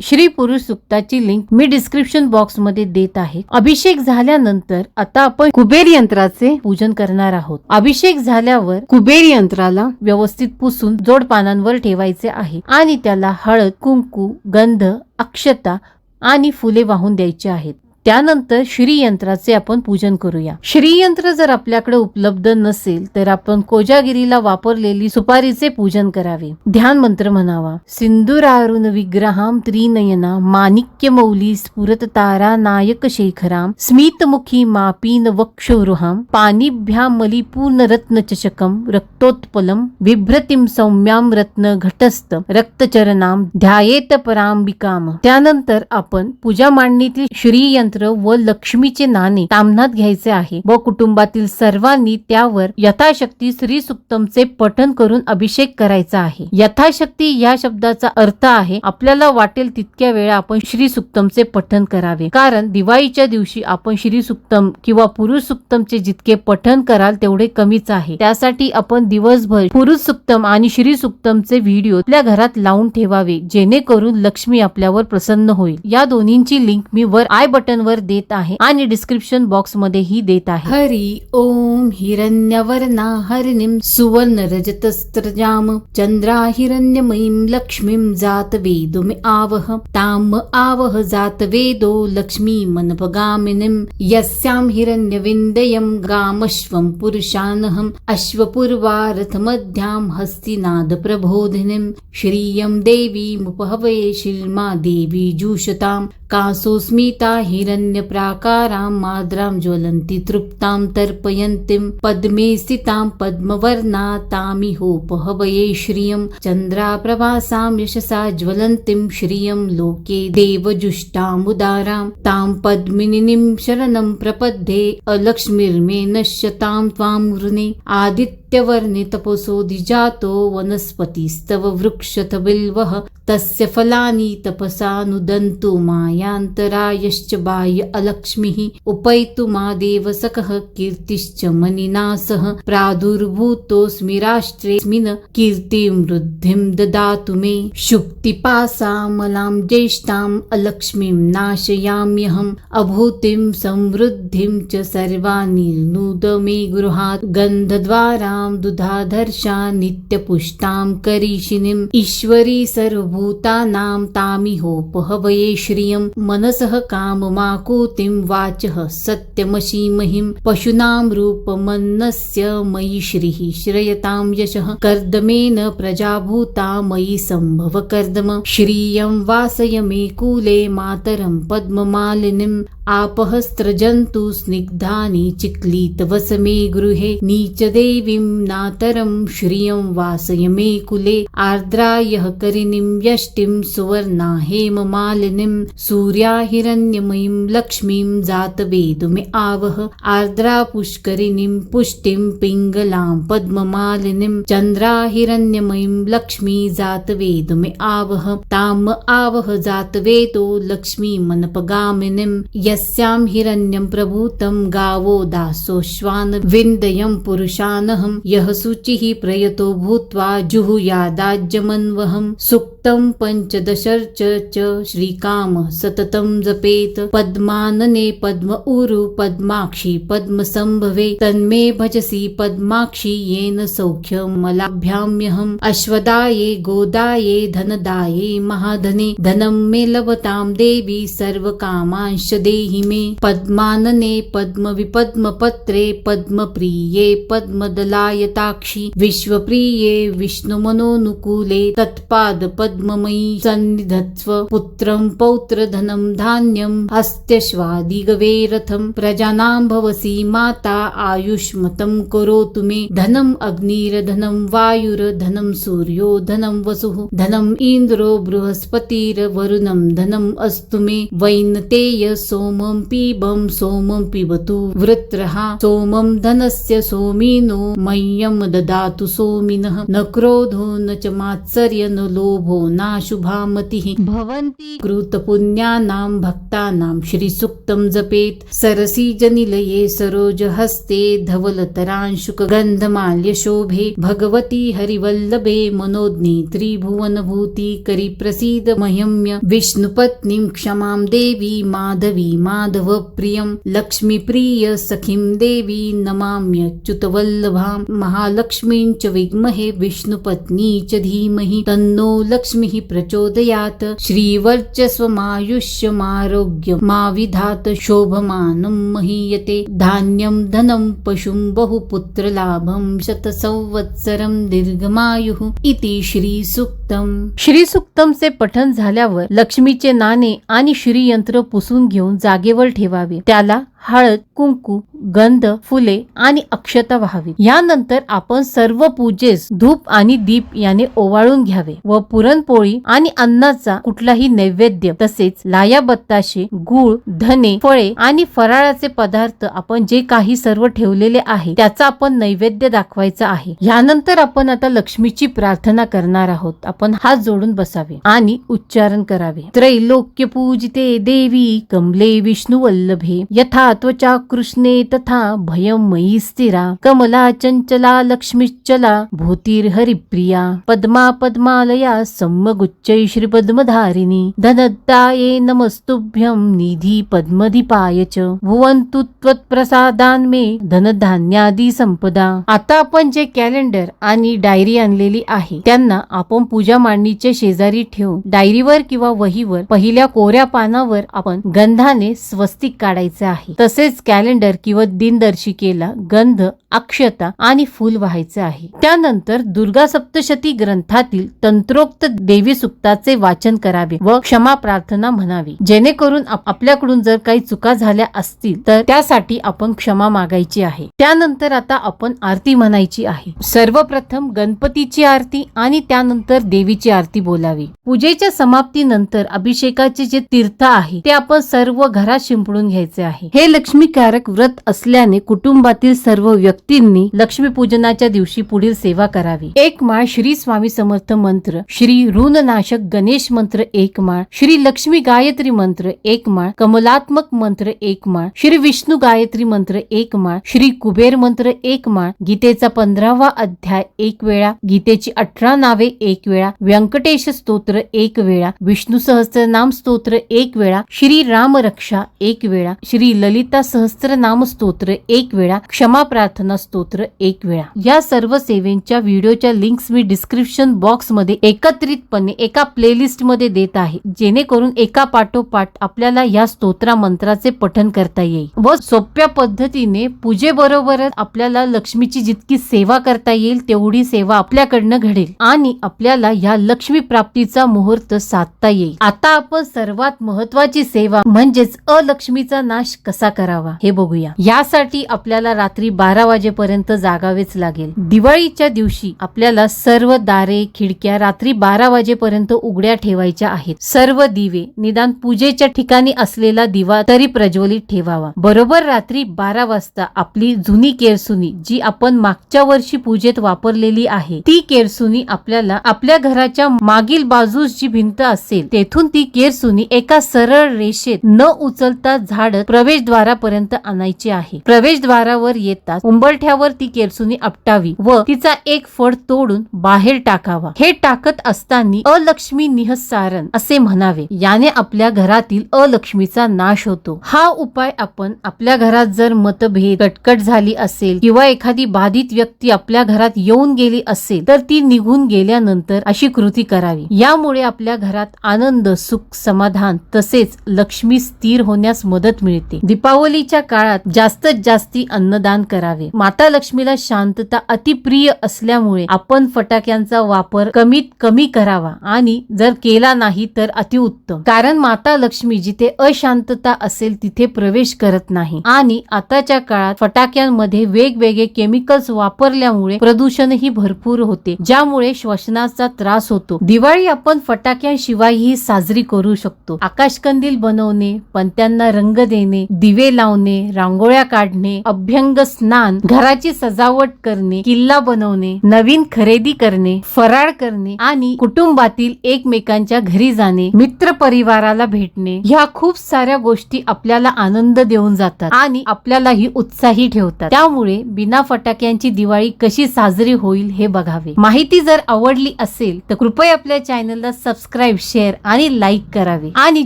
श्री पुरुष सुक्ताची लिंक मी डिस्क्रिप्शन बॉक्स मध्ये देत आहे. अभिषेक झाल्यानंतर आता आपण कुबेर यंत्राचे पूजन करणार आहोत. अभिषेक झाल्यावर कुबेर यंत्राला व्यवस्थित पुसून जोड पानांवर ठेवायचे आहे आणि त्याला हळद, कुंकू, गंध, अक्षता आणि फुले वाहून द्यायची आहेत. त्यानंतर श्रीयंत्राचे आपण पूजन करूया. श्रीयंत्र जर आपल्याकडे उपलब्ध नसेल तर आपण कोजागिरीला वापरलेली सुपारीचे पूजन करावे. ध्यान मंत्र म्हणावा. सिंधुरारुण विग्रहाम त्रिनयना माणिक्य मौली स्फुरत तारा नायक शेखराम स्मितमुखी मापीन वक्षोरुहाम पाणिभ्याम मलिपूर्ण रत्न चषकम रक्तोत्पलम बिभ्रतीम सौम्याम रत्न घटस्थ रक्तचरणाम ध्यायेत परांबिकाम. त्यानंतर आपण पूजा मांडणीतील श्रीयंत्र व लक्ष्मीचे नाणे ताम्हनात घ्यायचे आहे व कुटुंबातील सर्वांनी त्यावर यथाशक्ती श्री सुक्तमचे पठण करून अभिषेक करायचा आहे. यथाशक्ती या शब्दाचा अर्थ आहे आपल्याला वाटेल तितक्या वेळा आपण श्री सुक्तमचे पठण करावे. कारण दिवाळीच्या दिवशी आपण श्री सुक्तम किंवा पुरुष सुक्तमचे जितके पठण कराल तेवढे कमीच आहे. त्यासाठी आपण दिवसभर पुरुष सुक्तम आणि श्री सुक्तमचे व्हिडिओ आपल्या घरात लावून ठेवावे जेणेकरून लक्ष्मी आपल्यावर प्रसन्न होईल. या दोन्हींची लिंक मी वर आय बटन वर देत आहे आणि डिस्क्रिप्शन बॉक्स मध्ये ही देत आहे. हरि ओम हिरण्यवर्णा हरिणीं सुवर्ण रजतस्त्रजाम चंद्रा हिरण्यमयीं लक्ष्मीं जात वेदो मे आवह ताम आवह जात वेदो लक्ष्मी मनपगामिनीं यस्यां हिरण्यविन्दयं गामश्वं पुरुषानहं अश्वपूर्वारथमध्यां हस्तिनाद प्रबोधिनीं श्रियं देवीमुपहवे शिल्मा देवी जुषतां कासोस्मिता हिरण्यप्राकारां माद्रां ज्वलन्ति तृप्तां तर्पयन्तीं पद्मे स्थितां पद्मवर्णा तामिहोपहवये श्रियं चन्द्राप्रभासां यशसा ज्वलन्तीं श्रियं लोके देवजुष्टामुदारां तां पद्मिनीं शरणं प्रपद्ये अलक्ष्मीर्मे नश्यतां त्वां वृणे आदित्यवर्णे तपसो द्विजातो वनस्पतिस्तव वृक्षथ बिल्वः तस्य फलानि तपसानुदन्तु मायान्तरायश्च बाह्य अलक्ष्मीः उपैतु मा देवसखः कीर्तिश्च मनिना सह प्रादुर्भूतोऽस्मि राष्ट्रेऽस्मिन् कीर्तिं वृद्धिं ददातु मे शुक्तिपासामलां ज्येष्ठाम् अलक्ष्मीं नाशयाम्यहम् अभूतिं समृद्धिं च सर्वानिर्नुद मे गृहात् गन्धद्वारां दुधाधर्षा नित्यपुष्टां करीषिणीम् ईश्वरी सर्वभूतानां तामिहोपहवये श्रियं मनसः काममाकुतिं वाचः सत्यमशीमहिं पशूनां रूपमन्नस्य मयि श्रीः श्रयतां यशः कर्दमेन प्रजाभूता मयि सम्भव कर्दम श्रियं वासय मे कूले मातरं पद्ममालिनीम् आपहस्त्रजन्तु स्निग्धानि चिक्लितवस मे गृहे नीचदेवीं नातरं श्रियं वासय मे कुले आर्द्रायः करिणीं यष्टिं सुवर्णा हेममालिनीं सूर्या हिरण्यमयीं लक्ष्मीं जातवेदो मे आवह आर्द्रा पुष्करिणीं पुष्टिं पिङ्गलां पद्ममालिनीं चन्द्रा हिरण्यमयीं लक्ष्मी जातवेदो मे आवह ताम आवह जातवेदो लक्ष्मी मनपगामिनीं यस्यां हिरण्यं प्रभूतं गावो दासोश्वान विन्दयं पुरुषानहं यः शुचिः प्रयतो भूत्वा जुहुयादाज्यमन्वहं सुक्तं पञ्चदशर्च च श्रीकाम सततं जपेत पद्मानने पद्म ऊरु पद्माक्षी पद्मसंभवे तन्मे भजसि पद्माक्षी येन सौख्यमलाभ्याम्यहम् अश्वदाये गोदाये धनदाये महाधने धनं मे लभतां देवी सर्वकामांश देहि मे पद्मानने पद्मविपद्मपत्रे पद्मप्रिये पद्मदलायताक्षी विश्वप्रिये विष्णुमनोनुकूले तत्पाद पद्ममयी सन्निधत्स्व पुत्रं पौत्रधनं धान्यं हस्त्यश्वादिगवे रथं प्रजानां भवसि माता आयुष्मतं करोतु मे धनम् अग्निर्धनं वायुर्धनं सूर्यो धनं वसुः धनम् इन्द्रो बृहस्पतिर्वरुणं धनम् अस्तु मे वैनतेय सोम सोमं पिबं सोमं पिबतु वृत्रहा सोमं धनस्य सोमिनो मह्यं ददातु सोमिनः न क्रोधो न च मात्सर्य न लोभो नाशुभा मतिः भवन्ति कृतपुण्यानां भक्तानां श्रीसूक्तं जपेत् सरसीजनिलये सरोजहस्ते धवलतरांशुक गन्धमाल्य शोभे भगवती हरिवल्लभे मनोज्ञे त्रिभुवनभूति करि प्रसीद मह्यम्य विष्णुपत्नीं क्षमां देवी माधवी माधव प्रियं लक्ष्मीप्रिय सखीं देवी नमाम्यच्युतवल्लभां महालक्ष्मीं च विद्महे विष्णुपत्नी च धीमहि तन्नो लक्ष्मीः प्रचोदयात् श्रीवर्चस्वमायुष्यमारोग्यमाविधात शोभमानं महीयते धान्यं धनं पशुं बहुपुत्रलाभं शतसंवत्सरं दीर्घमायुः इति श्रीसूक्तम्। श्री सुक्तमचे पठन झाल्यावर लक्ष्मीचे नाणे आणि श्रीयंत्र पुसून घेऊन जागेवर ठेवावे. त्याला हळद, कुंकू, गंध, फुले आणि अक्षता व्हावी. यानंतर आपण सर्व पूजेस धूप आणि दीप याने ओवाळून घ्यावे व पुरणपोळी आणि अन्नाचा कुठलाही नैवेद्य तसेच लाया बत्ताशे, गूळ, धने, फळे आणि फराळाचे पदार्थ आपण जे काही सर्व ठेवलेले आहे त्याचा आपण नैवेद्य दाखवायचा आहे. यानंतर आपण आता लक्ष्मीची प्रार्थना करणार आहोत. आपण हात जोडून बसावे आणि उच्चारण करावे. त्रैलोक्य पूजिते देवी कमले विष्णु वल्लभे यथा त्वचा कृष्णे तथा भयं मयि स्थिरा कमला चंचला लक्ष्मीश्चला भूतिर्हरिप्रिया पद्मा पद्मालया सम्मगुच्चै श्रीपद्मधारिणी धनदाये नमस्तुभ्यं निधी पद्मदीपाय च भुवन्तु त्वत्प्रसादान् मे धनधान्यादी संपदा. आता आपण जे कॅलेंडर आणि डायरी आणलेली आहे त्यांना आपण पूजा मांडणीच्या शेजारी ठेवून डायरीवर किंवा वहीवर पहिल्या कोऱ्या पानावर आपण गंधाने स्वस्तिक काढायचे आहे. तसेच कॅलेंडर किंवा दिनदर्शिकेला गंध, अक्षता आणि फूल व्हायचे आहे. त्यानंतर दुर्गा सप्तशती ग्रंथातील तंत्रोक्त देवी सुक्ताचे वाचन करावे व क्षमा प्रार्थना म्हणावी. जेणेकरून आपल्याकडून जर काही चुका झाल्या असतील तर त्यासाठी आपण क्षमा मागायची आहे. त्यानंतर आता आपण आरती म्हणायची आहे. सर्वप्रथम गणपतीची आरती आणि त्यानंतर देवीची आरती बोलावी. पूजेच्या समाप्तीनंतर अभिषेकाचे जे तीर्थ आहे ते आपण सर्व घरात शिंपडून घ्यायचे आहे. हे लक्ष्मीकारक व्रत असल्याने कुटुंबातील सर्व व्यक्तींनी लक्ष्मी पूजनाच्या दिवशी पुढील सेवा करावी. एक माळ श्री स्वामी समर्थ मंत्र, श्री ऋणनाशक गणेश मंत्र एक माळ, श्री लक्ष्मी गायत्री मंत्र एक माळ, कमलात्मक मंत्र एक माळ, श्री विष्णू गायत्री मंत्र एक माळ, श्री कुबेर मंत्र एक माळ, गीतेचा 15वा अध्याय एक वेळा, गीतेची 18 नावे एक वेळा, व्यंकटेश स्तोत्र एक वेळा, विष्णू सहस्त्रनाम स्तोत्र एक वेळा, श्री राम रक्षा एक वेळा, श्री ललिता सहस्त्रनाम स्तोत्र एक वेळा, क्षमा प्रार्थना स्तोत्र एक वेळा. या सर्व सेवेंच्या व्हिडिओच्या लिंक्स मी डिस्क्रिप्शन बॉक्स मध्ये एकत्रितपणे एका प्लेलिस्ट मध्ये देत आहे. जेणेकरून एका पाठोपाठ आपल्याला या स्तोत्रा मंत्राचे पठन करता येईल व सोप्या पद्धतीने पूजेबरोबरच आपल्याला लक्ष्मीची जितकी सेवा करता येईल तेवढी सेवा आपल्याकडनं घडेल आणि आपल्याला या लक्ष्मी प्राप्तीचा मुहूर्त साधता येईल. आता आपण सर्वात महत्वाची सेवा म्हणजेच अलक्ष्मीचा नाश कसा करावा हे बघूया. यासाठी आपल्याला रात्री 12 वाजेपर्यंत जागावेच लागेल. दिवाळीच्या दिवशी आपल्याला सर्व दारे, खिडक्या रात्री 12 वाजेपर्यंत उघड्या ठेवायच्या आहेत. सर्व दिवे निदान पूजेच्या ठिकाणी असलेला दिवा तरी प्रज्वलित ठेवावा. बरोबर रात्री 12 वाजता आपली जुनी केरसुनी जी आपण मागच्या वर्षी पूजेत वापरलेली आहे ती केरसुनी आपल्याला आपल्या घराच्या मागील बाजूस जी भिंत असेल तेथून ती केरसुनी एका सरळ रेषेत न उचलता झाडत प्रवेशद्वारापर्यंत आणायची आहे. प्रवेशद्वारावर येताच उंबरठ्यावर ती केरसुनी आपटावी व तिचा एक फड तोडून बाहेर टाकावा. हे टाकत असताना अलक्ष्मी निहसारण असे म्हणावे. याने आपल्या घरातील अलक्ष्मीचा नाश होतो. हा उपाय आपण आपल्या घरात जर मतभेद, कटकट झाली असेल किंवा एखादी बाधित व्यक्ती आपल्या घरात येऊन गेली असेल तर ती निघून गेल्यानंतर अशी कृती करावी. यामुळे आपल्या घरात आनंद, सुख, समाधान तसेच लक्ष्मी स्थिर होण्यास मदत मिळते. दीपावलीच्या काळात जास्तीत जास्ती अन्नदान करावे. माता लक्ष्मीला शांतता अतिप्रिय असल्यामुळे आपण फटाक्यांचा वापर कमीत कमी करावा आणि जर केला नाही तर अतिउत्तम. कारण माता लक्ष्मी जिथे अशांतता असेल तिथे प्रवेश करत नाही. आणि आताच्या काळात फटाक्यांमध्ये वेगवेगळे केमिकल्स वापरल्यामुळे प्रदूषणही भरपूर होते, ज्यामुळे श्वसनाचा त्रास होतो. दिवाळी आपण फटाक्यांशिवायही साजरी करू शकतो. आकाशकंदील बनवणे, पणत्यांना रंग देणे, दिवे लावणे, रांगोळ्या काढणे, अभ्यंग स्नान, घराची सजावट करणे, किल्ला बनवणे, नवीन खरेदी करणे, फराळ करणे आणि कुटुंबातील एकमेकांच्या घरी जाणे, मित्र परिवाराला भेटणे, ह्या खूप साऱ्या गोष्टी आपल्याला आनंद देऊन जातात आणि आपल्यालाही उत्साही ठेवतात. त्यामुळे बिना फटाक्यांची दिवाळी कशी साजरी होईल हे बघावे. माहिती जर आवडली असेल तर कृपया आपल्या चॅनलला सबस्क्राईब, शेअर आणि लाईक करावे आणि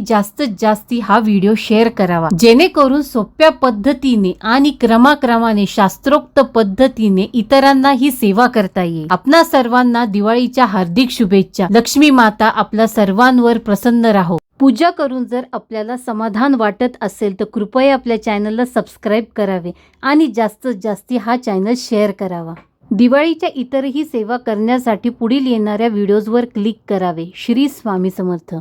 जास्तीत जास्त हा व्हिडिओ शेअर करावा, जेणेकरून सोप्या पद्धतीने आणि क्रमाक्रमाने शास्त्रोक्त पद्धतीने इतरांना ही सेवा करता येईल. आपणा सर्वांना दिवाळीच्या हार्दिक शुभेच्छा. लक्ष्मी माता आपल्या सर्वांवर प्रसन्न राहो. पूजा करून जर आपल्याला समाधान वाटत असेल तर कृपया आपल्या चॅनलला सबस्क्राईब करावे आणि जास्तीत जास्त हा चॅनल शेअर करावा. दिवाळीच्या इतरही सेवा करण्यासाठी पुढील येणाऱ्या व्हिडिओजवर क्लिक करावे. श्री स्वामी समर्थ.